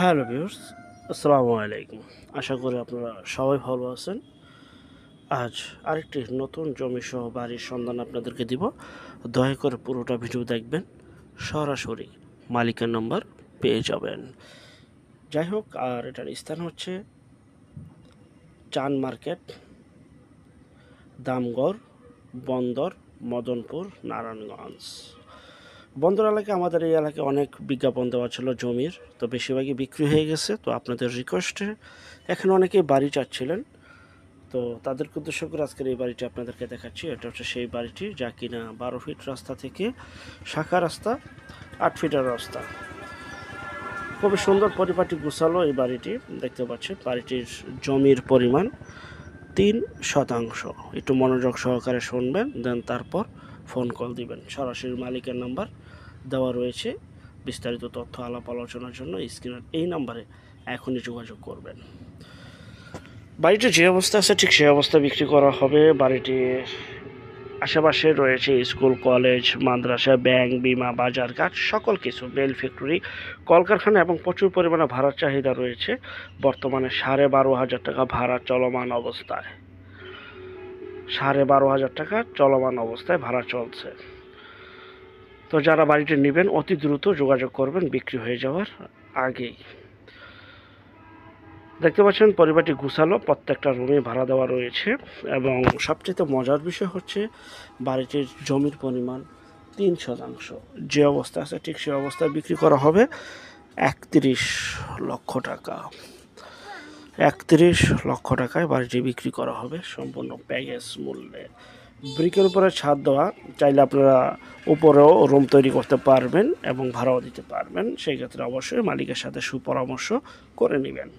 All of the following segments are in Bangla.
হ্যালো ভিউয়ার্স, আসসালামু আলাইকুম। আশা করি আপনারা সবাই ভালো আছেন। আজ আরেকটি নতুন জমি সহ বাড়ির সন্ধান আপনাদেরকে দিব। দয়া করে পুরোটা ভিডিও দেখবেন, সরাসরি মালিকের নাম্বার পেয়ে যাবেন। যাই হোক, আর এটার স্থান হচ্ছে চান মার্কেট, দামগড়, বন্দর, মদনপুর, নারায়ণগঞ্জ। বন্দর এলাকায় আমাদের এই এলাকায় অনেক বিজ্ঞাপন দেওয়া ছিল জমির, তো বেশিরভাগই বিক্রি হয়ে গেছে। তো আপনাদের রিকোয়েস্টে এখানে অনেকেই বাড়ি চাচ্ছিলেন, তো তাদেরকে উদ্দেশ্য করে আজকের এই বাড়িটি আপনাদেরকে দেখাচ্ছি। এটা হচ্ছে সেই বাড়িটি যা কিনা 12 ফিট রাস্তা থেকে শাখা রাস্তা, 8 ফিটের রাস্তা। খুবই সুন্দর পরিপাটি গুছালো এই বাড়িটি। দেখতে পাচ্ছেন বাড়িটির জমির পরিমাণ 3 শতাংশ। একটু মনোযোগ সহকারে শুনবেন, দেন তারপর ফোন কল দিবেন। সরাসরি মালিকের নাম্বার দেওয়া রয়েছে। বিস্তারিত তথ্য আলাপ আলোচনার জন্য স্ক্রিনের এই নাম্বারে এখনই যোগাযোগ করবেন। বাড়িটি যে অবস্থা আছে ঠিক সেই অবস্থা বিক্রি করা হবে। বাড়িটির আশেপাশে রয়েছে স্কুল, কলেজ, মাদ্রাসা, ব্যাংক, বিমা, বাজার ঘাট, সকল কিছু, বেল ফ্যাক্টরি, কলকারখানা এবং প্রচুর পরিমাণে ভাড়ার চাহিদা রয়েছে। বর্তমানে 12,500 টাকা ভাড়া চলমান অবস্থায়, 12,500 টাকা চলমান অবস্থায় ভাড়া চলছে। তো যারা বাড়িটি নেবেন অতি দ্রুত যোগাযোগ করবেন বিক্রি হয়ে যাওয়ার আগেই। দেখতে পাচ্ছেন পরিবারটি গুছালো, প্রত্যেকটা রুমে ভাড়া দেওয়া রয়েছে। এবং সবচেয়ে মজার বিষয় হচ্ছে বাড়িটির জমির পরিমাণ 3 শতাংশ। যে অবস্থা আছে ঠিক সেই অবস্থায় বিক্রি করা হবে 31 লক্ষ টাকা। 31 লক্ষ টাকায় বাড়িটি বিক্রি করা হবে সম্পূর্ণ প্যাকেজ মূল্যে। ব্রিকের উপরে ছাদ দেওয়া, চাইলে আপনারা উপরেও রুম তৈরি করতে পারবেন এবং ভাড়াও দিতে পারবেন। সেই ক্ষেত্রে অবশ্যই মালিকের সাথে সুপরামর্শ করে নেবেন।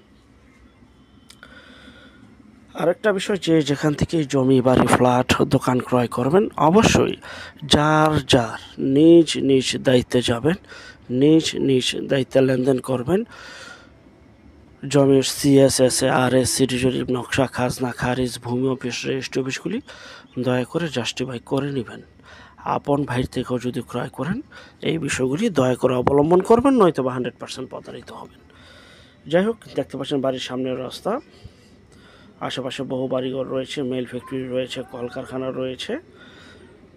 আরেকটা বিষয়, যে যেখান থেকে জমি, বাড়ি, ফ্ল্যাট, দোকান ক্রয় করবেন অবশ্যই যার যার নিজ নিজ দায়িত্বে যাবেন, নিজ নিজ দায়িত্বে লেনদেন করবেন। জমির সিএসএসএ, আরএস, সিটি জরিপ, নকশা, খাজনা, খারিজ, ভূমি অফিস, রেজিস্ট্রি অফিসগুলি দয়া করে জাস্টিফাই করে নেবেন। আপন ভাইয়ের থেকেও যদি ক্রয় করেন এই বিষয়গুলি দয়া করে অবলম্বন করবেন, নয়তো বা 100% প্রতারিত হবেন। যাই হোক, দেখতে পাচ্ছেন বাড়ির সামনের রাস্তা, আশেপাশে বহু বাড়িঘর রয়েছে, মেল ফ্যাক্টরি রয়েছে, কলকারখানা রয়েছে।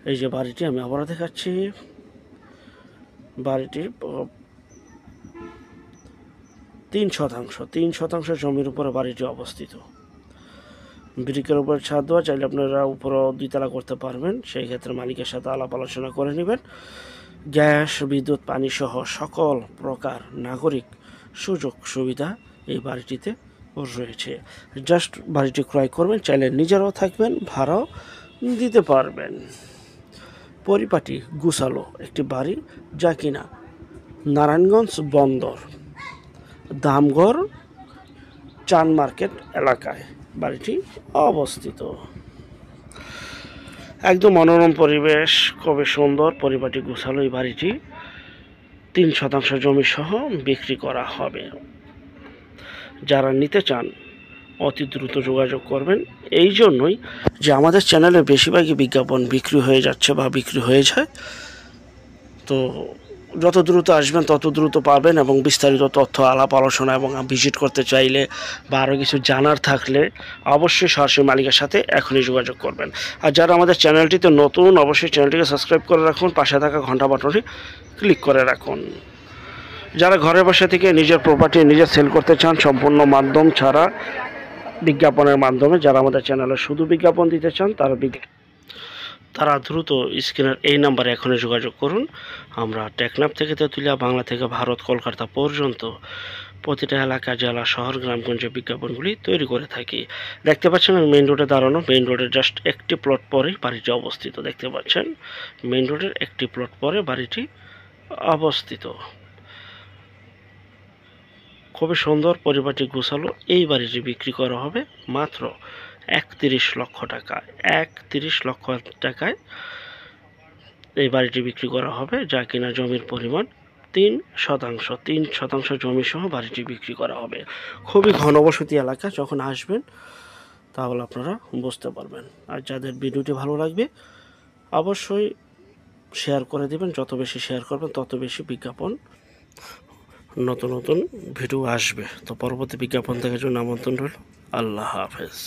এই যে বাড়িটি আমি আবারও দেখাচ্ছি, বাড়িটি 3 শতাংশ জমির উপরে বাড়িটি অবস্থিত। ব্রিকের উপর ছাদ দেওয়া, চাইলে আপনারা উপরও 2 তলা করতে পারবেন। সেই ক্ষেত্রে মালিকের সাথে আলাপ আলোচনা করে নেবেন। গ্যাস, বিদ্যুৎ, পানি সহ সকল প্রকার নাগরিক সুযোগ সুবিধা এই বাড়িটিতে রয়েছে। জাস্ট বাড়িটি ক্রয় করবেন, চাইলে নিজেরাও থাকবেন, ভাড়াও দিতে পারবেন। পরিপাটি গুছালো একটি বাড়ি যা কিনা নারায়ণগঞ্জ বন্দর, দামগড়, চান মার্কেট এলাকায় বাড়িটি অবস্থিত। একদম মনোরম পরিবেশ, খুবই সুন্দর, পরিপাটি গুছালো এই বাড়িটি 3 শতাংশ জমি সহ বিক্রি করা হবে। যারা নিতে চান অতি দ্রুত যোগাযোগ করবেন। এই জন্যই যে আমাদের চ্যানেলে বেশিরভাগই বিজ্ঞাপন বিক্রি হয়ে যাচ্ছে বা বিক্রি হয়ে যায়। তো যত দ্রুত আসবেন তত দ্রুত পাবেন। এবং বিস্তারিত তথ্য আলাপ আলোচনা এবং ভিজিট করতে চাইলে বা আরও কিছু জানার থাকলে অবশ্যই সরাসরি মালিকের সাথে এখনই যোগাযোগ করবেন। আর যারা আমাদের চ্যানেলটিতে নতুন, অবশ্যই চ্যানেলটিকে সাবস্ক্রাইব করে রাখুন, পাশে থাকা ঘন্টা বাটনটি ক্লিক করে রাখুন। যারা ঘরে বসে থেকে নিজের প্রপার্টি নিজে সেল করতে চান সম্পূর্ণ মাধ্যম ছাড়া, বিজ্ঞাপনের মাধ্যমে, যারা আমাদের চ্যানেলে শুধু বিজ্ঞাপন দিতে চান তারা দ্রুত স্ক্রিনের এই নাম্বারে এখনই যোগাযোগ করুন। আমরা টেকনাফ থেকে তেঁতুলিয়া, বাংলা থেকে ভারত, কলকাতা পর্যন্ত প্রতিটা এলাকা, জেলা, শহর, গ্রামগঞ্জে বিজ্ঞাপনগুলি তৈরি করে থাকি। দেখতে পাচ্ছেন মেইন রোডে দাঁড়ানো, মেইন রোডের জাস্ট একটি প্লট পরেই বাড়িটি অবস্থিত। দেখতে পাচ্ছেন মেইন রোডের একটি প্লট পরে বাড়িটি অবস্থিত। খুবই সুন্দর, পরিপাটি গুছালো এই বাড়িটি বিক্রি করা হবে মাত্র 31 লক্ষ টাকা। 31 লক্ষ টাকায় এই বাড়িটি বিক্রি করা হবে, যা কিনা জমির পরিমাণ 3 শতাংশ। 3 শতাংশ জমি সহ বাড়িটি বিক্রি করা হবে। খুবই ঘনবসতি এলাকা, যখন আসবেন তাহলে আপনারা বুঝতে পারবেন। আর যাদের ভিডিওটি ভালো লাগবে অবশ্যই শেয়ার করে দেবেন। যত বেশি শেয়ার করবেন তত বেশি বিজ্ঞাপন নতুন নতুন ভিডিও আসবে। তো পরবর্তী বিজ্ঞাপন দেখার জন্য আমন্ত্রণ রইল। আল্লাহ হাফেজ।